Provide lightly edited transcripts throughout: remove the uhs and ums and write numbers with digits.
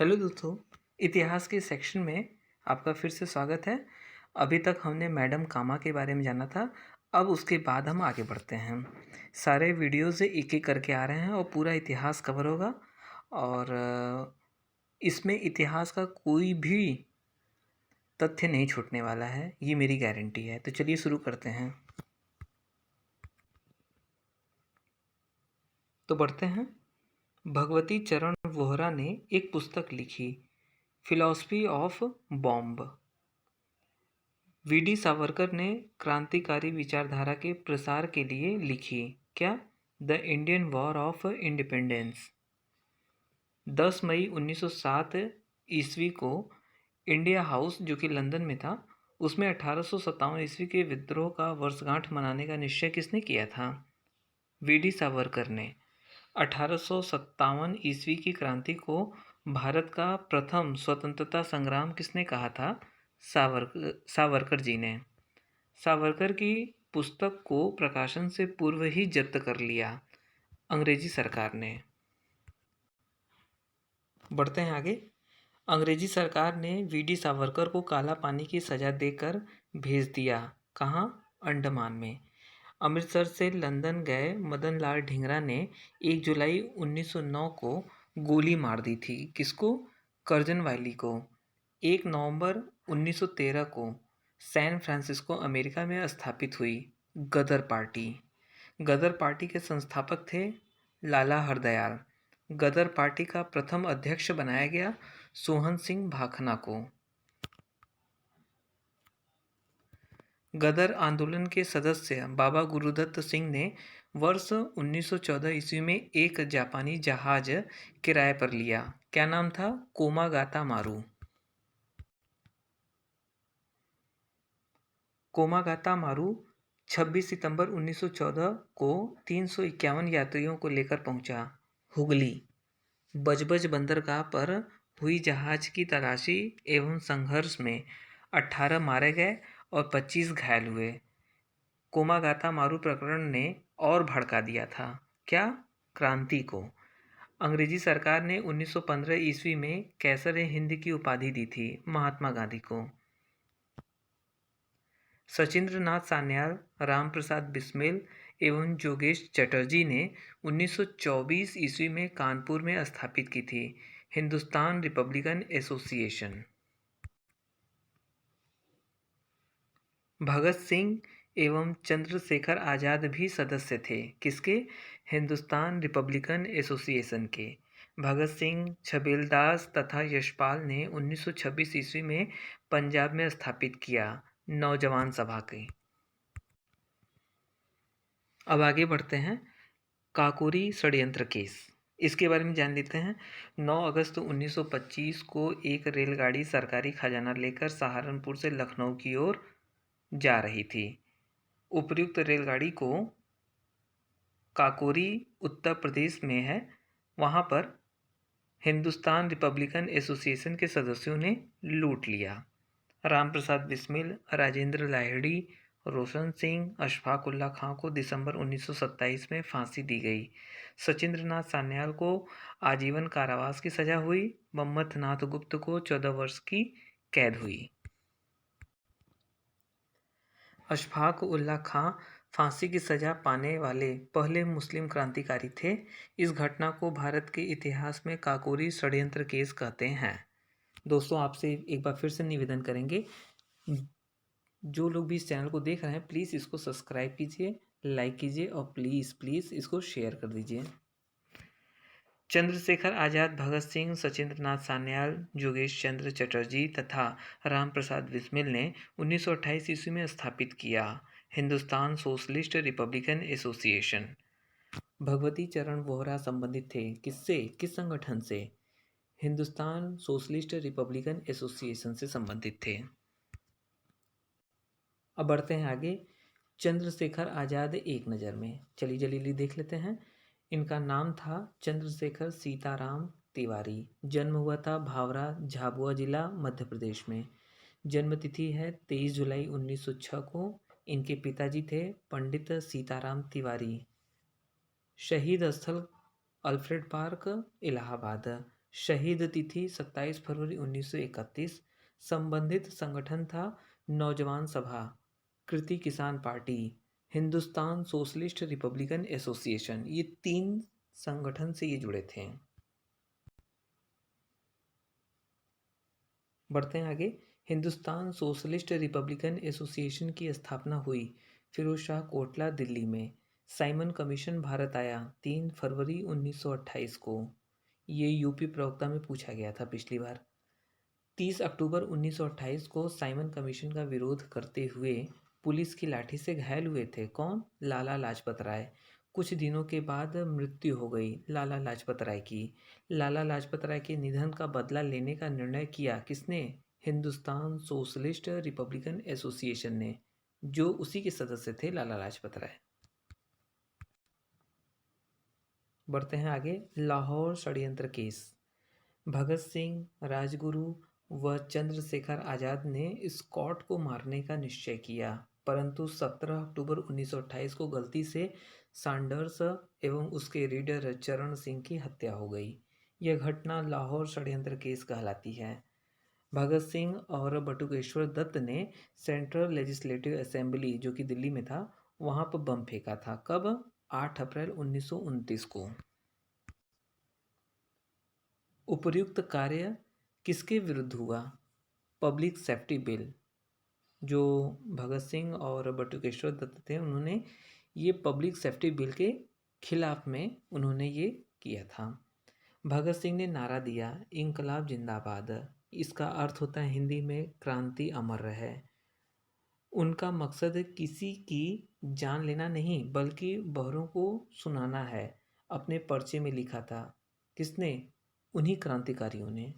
Hello दोस्तों, इतिहास के सेक्शन में आपका फिर से स्वागत है। अभी तक हमने मैडम कामा के बारे में जाना था। अब उसके बाद हम आगे बढ़ते हैं। सारे वीडियोज़ एक एक करके आ रहे हैं और पूरा इतिहास कवर होगा। और इसमें इतिहास का कोई भी तथ्य नहीं छूटने वाला है, ये मेरी गारंटी है। तो चलिए शुरू करते हैं। तो बढ़ते हैं। भगवती चरण वोहरा ने एक पुस्तक लिखी, philosophy of bomb. VD. Savarkar ने क्रांतिकारी विचारधारा के प्रसार के लिए लिखी, क्या? The Indian war of independence. 10 मई 1907 ईस्वी को इंडिया हाउस, जो कि लंदन में था, उसमें 1857 ईस्वी के विद्रोह का वर्षगांठ मनाने का निश्चय किसने किया था? वी.डी. सावरकर ने। 1857 ईस्वी की क्रांति को भारत का प्रथम स्वतंत्रता संग्राम किसने कहा था? सावरकर जी ने। सावरकर की पुस्तक को प्रकाशन से पूर्व ही जब्त कर लिया अंग्रेजी सरकार ने। बढ़ते हैं आगे। अंग्रेजी सरकार ने वी.डी. सावरकर को काला पानी की सजा देकर भेज दिया। कहाँ? अंडमान में। अमृतसर से लंदन गए मदन लाल ढींगरा ने 1 जुलाई 1909 को गोली मार दी थी। किसको? कर्जन वाइली को। 1 नवंबर 1913 को सैन फ्रांसिस्को अमेरिका में स्थापित हुई गदर पार्टी। गदर पार्टी के संस्थापक थे लाला हरदयाल। गदर पार्टी का प्रथम अध्यक्ष बनाया गया सोहन सिंह भाखना को। गदर आंदोलन के सदस्य बाबा गुरुदत्त सिंह ने वर्ष 1914 ईस्वी में एक जापानी जहाज किराए पर लिया। क्या नाम था? कोमागाता मारू। कोमागाता मारू 26 सितंबर 1914 को 351 यात्रियों को लेकर पहुंचा हुगली। बजबज बंदरगाह पर हुई जहाज की तलाशी एवं संघर्ष में 18 मारे गए और 25 घायल हुए। कोमागाता मारू प्रकरण ने और भड़का दिया था, क्या? क्रांति को। अंग्रेजी सरकार ने 1915 ईस्वी में कैसर हिंद की उपाधि दी थी महात्मा गांधी को। सचिंद्र नाथ सान्याल, राम प्रसाद बिस्मिल एवं जोगेश चटर्जी ने 1924 ईस्वी में कानपुर में स्थापित की थी हिंदुस्तान रिपब्लिकन एसोसिएशन। भगत सिंह एवं चंद्रशेखर आज़ाद भी सदस्य थे। किसके? हिंदुस्तान रिपब्लिकन एसोसिएशन के। भगत सिंह, छबीलदास तथा यशपाल ने 1926 ईस्वी में पंजाब में स्थापित किया नौजवान सभा की। अब आगे बढ़ते हैं। काकोरी षड्यंत्र केस, इसके बारे में जान लेते हैं। 9 अगस्त 1925 को एक रेलगाड़ी सरकारी खजाना लेकर सहारनपुर से लखनऊ की ओर जा रही थी। उपर्युक्त रेलगाड़ी को काकोरी उत्तर प्रदेश में है, वहाँ पर हिंदुस्तान रिपब्लिकन एसोसिएशन के सदस्यों ने लूट लिया। राम प्रसाद बिस्मिल, राजेंद्र लाहिड़ी, रोशन सिंह, अशफाक उल्ला खां को दिसंबर 1927 में फांसी दी गई। सचिंद्र नाथ सान्याल को आजीवन कारावास की सजा हुई। मम्मथ नाथ गुप्त को 14 वर्ष की कैद हुई। अशफाक उल्ला खां फांसी की सजा पाने वाले पहले मुस्लिम क्रांतिकारी थे। इस घटना को भारत के इतिहास में काकोरी षड्यंत्र केस कहते हैं। दोस्तों, आपसे एक बार फिर से निवेदन करेंगे, जो लोग भी इस चैनल को देख रहे हैं प्लीज़ इसको सब्सक्राइब कीजिए, लाइक कीजिए और प्लीज़ इसको शेयर कर दीजिए। चंद्रशेखर आज़ाद, भगत सिंह, सचिंद्र नाथ सान्याल, जोगेश चंद्र चटर्जी तथा राम प्रसाद बिस्मिल ने 1928 ईस्वी में स्थापित किया Hindustan socialist Republican association. Bhagwati चरण वोहरा संबंधित थे किससे? किस संगठन से? हिंदुस्तान सोशलिस्ट रिपब्लिकन एसोसिएशन से संबंधित थे। अब बढ़ते हैं आगे। चंद्रशेखर आज़ाद एक नज़र में, चलिए जल्दी देख लेते हैं। इनका नाम था चंद्रशेखर सीताराम तिवारी। जन्म हुआ था भावरा, झाबुआ जिला, मध्य प्रदेश में। जन्म तिथि है 23 जुलाई 1906 को। इनके पिताजी थे पंडित सीताराम तिवारी। शहीद स्थल अल्फ्रेड पार्क, इलाहाबाद। शहीद तिथि 27 फरवरी 1931। संबंधित संगठन था नौजवान सभा, कृति किसान party, Hindustan socialist Republican association. ये 3 संगठन से ये जुड़े थे। बढ़ते हैं आगे। हिंदुस्तान सोशलिस्ट रिपब्लिकन एसोसिएशन की स्थापना हुई फिरोज शाह कोटला, दिल्ली में। साइमन कमीशन भारत आया 3 फरवरी 1928 को। ये यूपी प्रवक्ता में पूछा गया था पिछली बार। 30 अक्टूबर 1928 को साइमन कमीशन का विरोध करते हुए पुलिस की लाठी से घायल हुए थे कौन? लाला लाजपत राय। कुछ दिनों के बाद मृत्यु हो गई लाला लाजपत राय की। लाला लाजपत राय के निधन का बदला लेने का निर्णय किया किसने? हिंदुस्तान सोशलिस्ट रिपब्लिकन एसोसिएशन ने, जो उसी के सदस्य थे लाला लाजपत राय। बढ़ते हैं आगे। लाहौर षड्यंत्र केस। भगत सिंह, राजगुरु व चंद्रशेखर आज़ाद ने स्कॉट को मारने का निश्चय किया, परंतु 17 अक्टूबर 1928 को गलती से सैंडर्स एवं उसके रीडर चरण सिंह की हत्या हो गई। यह घटना लाहौर षड्यंत्र केस कहलाती है। भगत सिंह और बटुकेश्वर दत्त ने सेंट्रल लेजिस्लेटिव असेंबली, जो कि दिल्ली में था, वहां पर बम फेंका था। कब? 8 अप्रैल 1929 को। उपर्युक्त कार्य किसके विरुद्ध हुआ? Public safety bill. जो भगत सिंह और बटुकेश्वर दत्त थे, उन्होंने ये पब्लिक सेफ्टी बिल के खिलाफ में उन्होंने ये किया था। भगत सिंह ने नारा दिया, इंकलाब जिंदाबाद। इसका अर्थ होता है हिंदी में, क्रांति अमर रहे। उनका मकसद किसी की जान लेना नहीं, बल्कि बहरों को सुनाना है। अपने पर्चे में लिखा था। किसने? उन्हीं क्रांतिकारियों ने।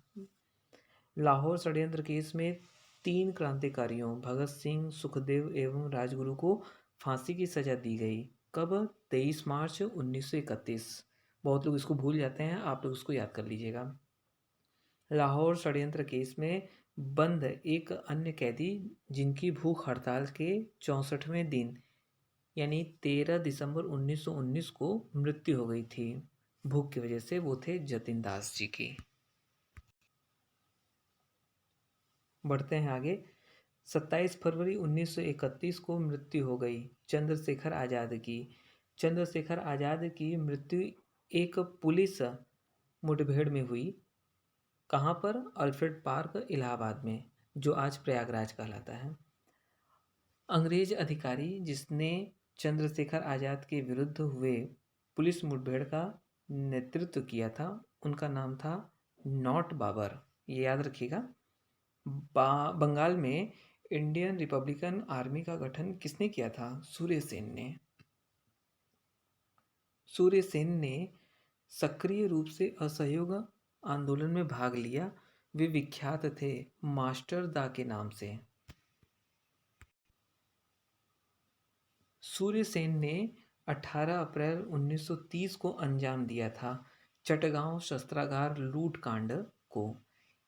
लाहौर षड्यंत्र केस में 3 क्रांतिकारियों भगत सिंह, सुखदेव एवं राजगुरु को फांसी की सजा दी गई। कब? 23 मार्च 1931। बहुत लोग इसको भूल जाते हैं, आप लोग इसको याद कर लीजिएगा। लाहौर षड्यंत्र केस में बंद एक अन्य कैदी, जिनकी भूख हड़ताल के 64वें दिन यानी 13 दिसंबर 1919 को मृत्यु हो गई थी भूख की वजह से, वो थे जतिन दास जी की। बढ़ते हैं आगे। 27 फरवरी 1931 को मृत्यु हो गई चंद्रशेखर आज़ाद की। चंद्रशेखर आज़ाद की मृत्यु एक पुलिस मुठभेड़ में हुई। कहाँ पर? अल्फ्रेड पार्क, इलाहाबाद में, जो आज प्रयागराज कहलाता है। अंग्रेज अधिकारी जिसने चंद्रशेखर आज़ाद के विरुद्ध हुए पुलिस मुठभेड़ का नेतृत्व किया था, उनका नाम था नॉट बाबर। ये याद रखिएगा। बंगाल में इंडियन रिपब्लिकन आर्मी का गठन किसने किया था? सूर्य सेन ने। सूर्य सेन ने सक्रिय रूप से असहयोग आंदोलन में भाग लिया। वे विख्यात थे मास्टर दा के नाम से। सूर्य सेन ने 18 अप्रैल 1930 को अंजाम दिया था चटगांव शस्त्रागार लूट कांड को।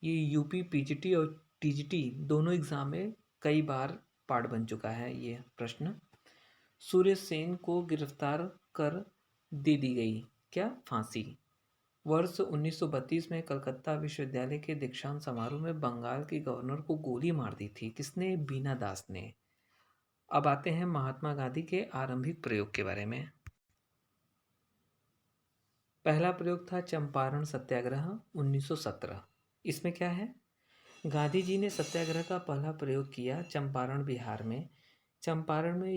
ये यूपी पीजीटी और टीजीटी दोनों एग्जाम में कई बार पार्ट बन चुका है ये प्रश्न। सूर्य सेन को गिरफ्तार कर दे दी गई क्या? फांसी। वर्ष 1932 में कलकत्ता विश्वविद्यालय के दीक्षांत समारोह में बंगाल के गवर्नर को गोली मार दी थी किसने? बीना दास ने। अब आते हैं महात्मा गांधी के आरंभिक प्रयोग के बारे में। पहला प्रयोग था चंपारण सत्याग्रह 1917। इसमें क्या है? गांधी जी ने सत्याग्रह का पहला प्रयोग किया चंपारण, बिहार में। चंपारण में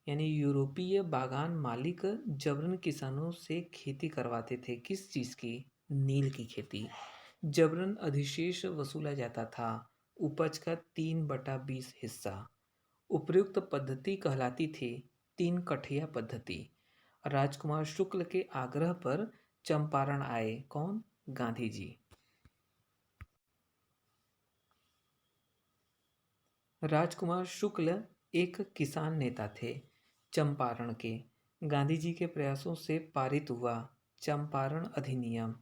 यूरोपीय बागान मालिक जबरन किसानों से खेती करवाते थे। किस चीज़ की? नील की खेती। जबरन अधिशेष वसूला जाता था, उपज का 3/20 हिस्सा। उपर्युक्त पद्धति कहलाती थी 3 कठिया पद्धति। राजकुमार शुक्ल के आग्रह पर चंपारण आए कौन? गांधी जी। राजकुमार शुक्ल एक किसान नेता थे चंपारण के। गांधी जी के प्रयासों से पारित हुआ चंपारण अधिनियम।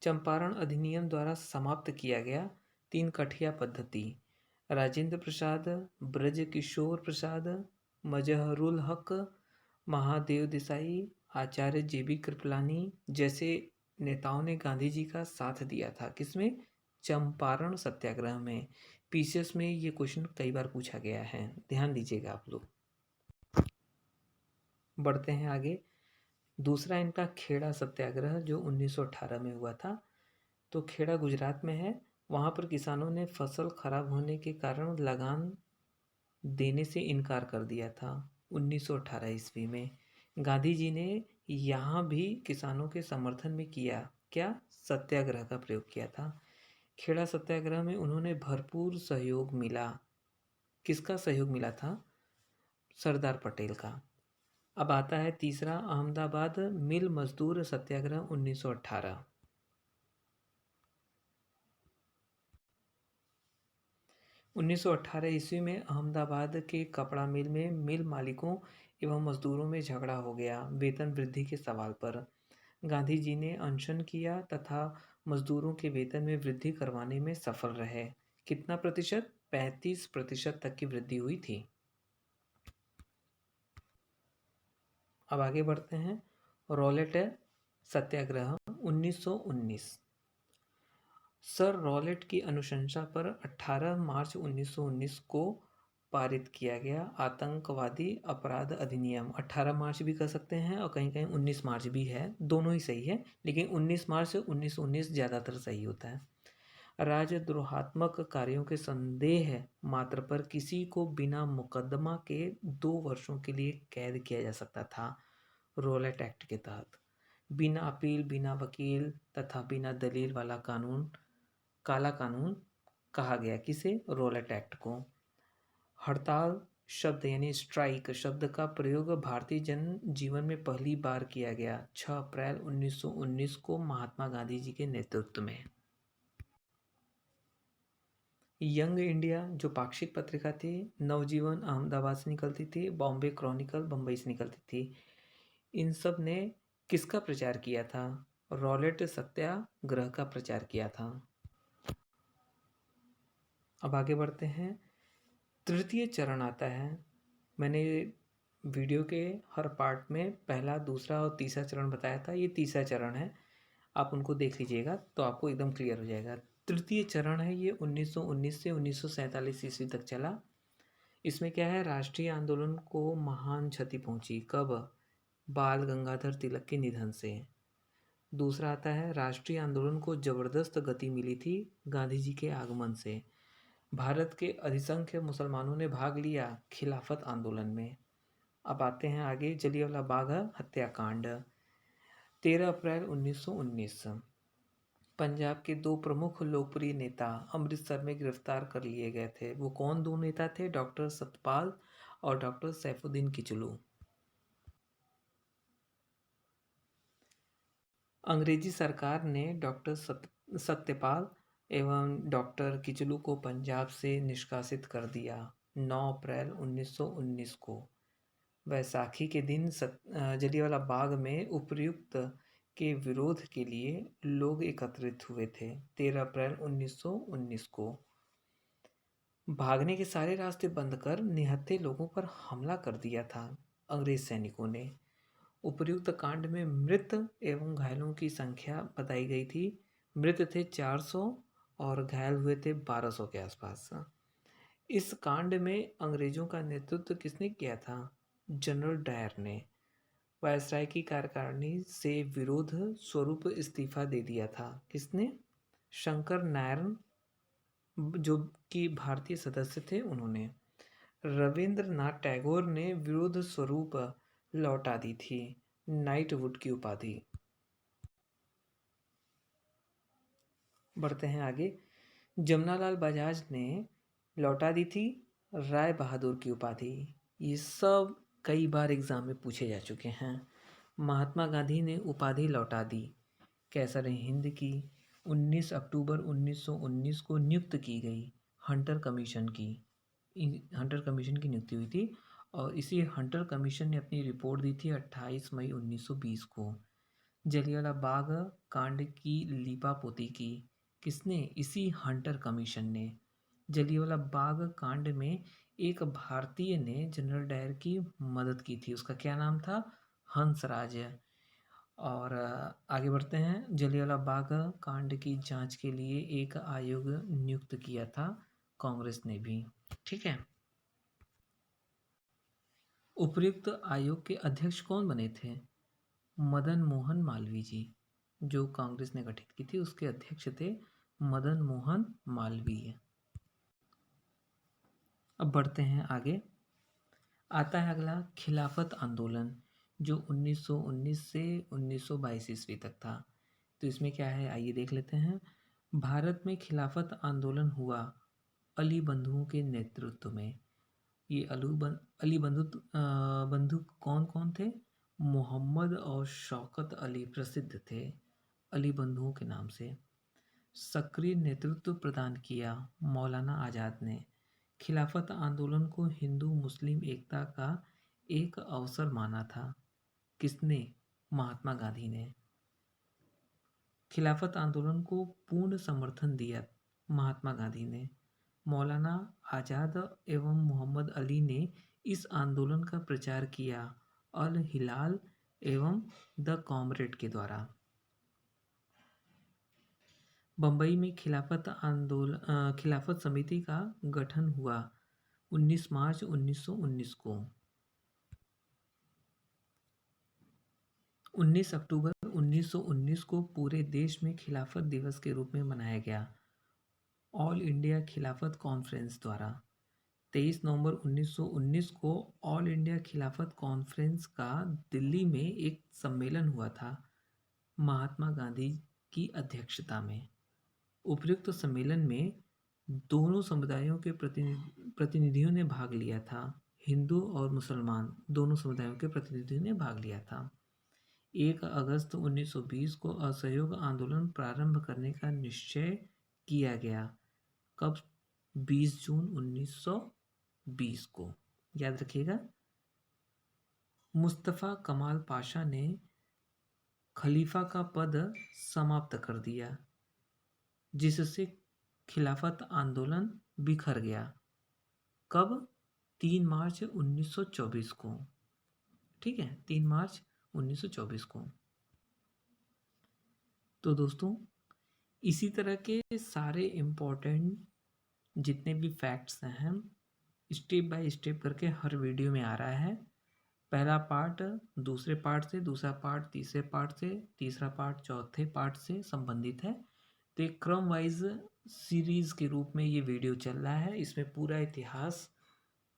चंपारण अधिनियम द्वारा समाप्त किया गया 3 कठिया पद्धति। राजेंद्र प्रसाद, ब्रज किशोर प्रसाद, मजहरुल हक, महादेव देसाई, आचार्य JB कृपलानी जैसे नेताओं ने गांधी जी का साथ दिया था? किसमें? चंपारण सत्याग्रह में। पीसीएस में ये क्वेश्चन कई बार पूछा गया है, ध्यान दीजिएगा आप लोग। बढ़ते हैं आगे। दूसरा इनका खेड़ा सत्याग्रह जो 1918 में हुआ था। तो खेड़ा गुजरात में है। वहाँ पर किसानों ने फसल खराब होने के कारण लगान देने से इनकार कर दिया था 1918 ईस्वी में। गांधी जी ने यहाँ भी किसानों के समर्थन में किया क्या? सत्याग्रह का प्रयोग किया था। खेड़ा सत्याग्रह में उन्होंने भरपूर सहयोग मिला। किसका सहयोग मिला था? सरदार पटेल का। अब आता है तीसरा, अहमदाबाद मिल मजदूर सत्याग्रह 1918। 1918 ईस्वी में अहमदाबाद के कपड़ा मिल में मिल मालिकों एवं मजदूरों में झगड़ा हो गया वेतन वृद्धि के सवाल पर। गांधी जी ने अनशन किया तथा मजदूरों के वेतन में वृद्धि करवाने में सफल रहे। कितना प्रतिशत? 35% तक की वृद्धि हुई थी। अब आगे बढ़ते हैं। रॉलेट सत्याग्रह 1919। सर रॉलेट की अनुशंसा पर 18 मार्च 1919 को पारित किया गया आतंकवादी अपराध अधिनियम। 18 मार्च भी कर सकते हैं और कहीं कहीं 19 मार्च भी है, दोनों ही सही है, लेकिन 19 मार्च से 1919 ज़्यादातर सही होता है। राजद्रोहात्मक कार्यों के संदेह मात्र पर किसी को बिना मुकदमा के 2 वर्षों के लिए कैद किया जा सकता था रॉलेट एक्ट के तहत। बिना अपील, बिना वकील तथा बिना दलील वाला कानून काला कानून कहा गया। किसे? रॉलेट एक्ट को। हड़ताल शब्द यानी स्ट्राइक शब्द का प्रयोग भारतीय जन जीवन में पहली बार किया गया 6 अप्रैल 1919 को महात्मा गांधी जी के नेतृत्व में। यंग इंडिया जो पाक्षिक पत्रिका थी, नवजीवन अहमदाबाद से निकलती थी, बॉम्बे क्रॉनिकल बम्बई से निकलती थी। इन सब ने किसका प्रचार किया था? रॉलेट सत्याग्रह का प्रचार किया था। अब आगे बढ़ते हैं। तृतीय चरण आता है। मैंने वीडियो के हर पार्ट में पहला, दूसरा और तीसरा चरण बताया था, ये तीसरा चरण है। आप उनको देख लीजिएगा तो आपको एकदम क्लियर हो जाएगा। तृतीय चरण है ये 1919 से 1947 ईस्वी तक चला। इसमें क्या है? राष्ट्रीय आंदोलन को महान क्षति पहुंची। कब? बाल गंगाधर तिलक के निधन से। दूसरा आता है राष्ट्रीय आंदोलन को जबरदस्त गति मिली थी गांधी जी के आगमन से। भारत के अधिसंख्य मुसलमानों ने भाग लिया खिलाफत आंदोलन में। अब आते हैं आगे, जलियांवाला बाग हत्याकांड 13 अप्रैल 1919। पंजाब के 2 प्रमुख लोकप्रिय नेता अमृतसर में गिरफ्तार कर लिए गए थे। वो कौन 2 नेता थे? डॉक्टर सतपाल और डॉक्टर सैफुद्दीन किचलू। अंग्रेजी सरकार ने डॉक्टर सत्यपाल एवं डॉक्टर किचलू को पंजाब से निष्कासित कर दिया 9 अप्रैल 1919 को। वैसाखी के दिन जलियांवाला बाग में उपर्युक्त के विरोध के लिए लोग एकत्रित हुए थे 13 अप्रैल 1919 को। भागने के सारे रास्ते बंद कर निहत्थे लोगों पर हमला कर दिया था अंग्रेज सैनिकों ने। उपर्युक्त कांड में मृत एवं घायलों की संख्या बताई गई थी। मृत थे 400 और घायल हुए थे 1200 के आसपास। इस कांड में अंग्रेजों का नेतृत्व किसने किया था? जनरल डायर ने। वायसराय की कार्यकारिणी से विरोध स्वरूप इस्तीफा दे दिया था। किसने? शंकर नारायण जो कि भारतीय सदस्य थे उन्होंने। रविंद्रनाथ टैगोर ने विरोध स्वरूप लौटा दी थी नाइटवुड की उपाधि। बढ़ते हैं आगे। जमनालाल बजाज ने लौटा दी थी राय बहादुर की उपाधि। ये सब कई बार एग्जाम में पूछे जा चुके हैं। महात्मा गांधी ने उपाधि लौटा दी कैसर हिंद की 19 अक्टूबर 1919 को नियुक्त की गई हंटर कमीशन की। हंटर कमीशन की नियुक्ति हुई थी और इसी हंटर कमीशन ने अपनी रिपोर्ट दी थी 28 मई 1920 को। जलियांवाला बाग कांड की लीपापोती की किसने? इसी हंटर कमीशन ने। जलियांवाला बाग कांड में एक भारतीय ने जनरल डायर की मदद की थी, उसका क्या नाम था? हंसराज। और आगे बढ़ते हैं। जलियांवाला बाग कांड की जांच के लिए एक आयोग नियुक्त किया था कांग्रेस ने भी। ठीक है। उपर्युक्त आयोग के अध्यक्ष कौन बने थे? मदन मोहन मालवीय जी, जो कांग्रेस ने गठित की थी उसके अध्यक्ष थे मदन मोहन मालवीय। अब बढ़ते हैं आगे। आता है अगला खिलाफत आंदोलन, जो 1919 से 1922 ईस्वी तक था। तो इसमें क्या है आइए देख लेते हैं। भारत में खिलाफत आंदोलन हुआ अली बंधुओं के नेतृत्व में। ये अली बंधु कौन कौन थे? मोहम्मद और शौकत अली प्रसिद्ध थे अली बंधुओं के नाम से। सक्रिय नेतृत्व प्रदान किया मौलाना आज़ाद ने। खिलाफत आंदोलन को हिंदू मुस्लिम एकता का एक अवसर माना था। किसने? महात्मा गांधी ने। खिलाफत आंदोलन को पूर्ण समर्थन दिया महात्मा गांधी ने। मौलाना आज़ाद एवं मोहम्मद अली ने इस आंदोलन का प्रचार किया अल हिलाल एवं द कॉमरेड के द्वारा। बम्बई में खिलाफत समिति का गठन हुआ 19 मार्च 1919 को। 19 अक्टूबर 1919 को पूरे देश में खिलाफत दिवस के रूप में मनाया गया ऑल इंडिया खिलाफत कॉन्फ्रेंस द्वारा। 23 नवंबर 1919 को ऑल इंडिया खिलाफत कॉन्फ्रेंस का दिल्ली में एक सम्मेलन हुआ था महात्मा गांधी की अध्यक्षता में। उपर्युक्त सम्मेलन में दोनों समुदायों के प्रतिनिधियों ने भाग लिया था। हिंदू और मुसलमान दोनों समुदायों के प्रतिनिधियों ने भाग लिया था। 1 अगस्त 1920 को असहयोग आंदोलन प्रारंभ करने का निश्चय किया गया। कब? 20 जून 1920 को। याद रखिएगा। मुस्तफ़ा कमाल पाशा ने खलीफा का पद समाप्त कर दिया, जिससे खिलाफत आंदोलन बिखर गया। कब? 3 मार्च 1924 को। ठीक है, 3 मार्च 1924 को। तो दोस्तों, इसी तरह के सारे इम्पोर्टेंट जितने भी फैक्ट्स हैं स्टेप बाय स्टेप करके हर वीडियो में आ रहा है। पहला पार्ट दूसरे पार्ट से, दूसरा पार्ट तीसरे पार्ट से, तीसरा पार्ट चौथे पार्ट से संबंधित है। तो एक क्रम वाइज सीरीज के रूप में ये वीडियो चल रहा है। इसमें पूरा इतिहास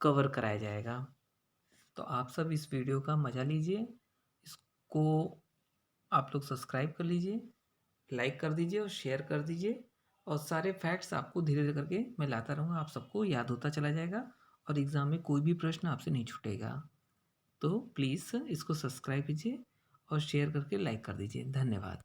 कवर कराया जाएगा। तो आप सब इस वीडियो का मज़ा लीजिए। इसको आप लोग सब्सक्राइब कर लीजिए, लाइक कर दीजिए और शेयर कर दीजिए। और सारे फैक्ट्स आपको धीरे धीरे करके मैं लाता रहूँगा, आप सबको याद होता चला जाएगा और एग्ज़ाम में कोई भी प्रश्न आपसे नहीं छूटेगा। तो प्लीज़ इसको सब्सक्राइब कीजिए और शेयर करके लाइक कर दीजिए। धन्यवाद।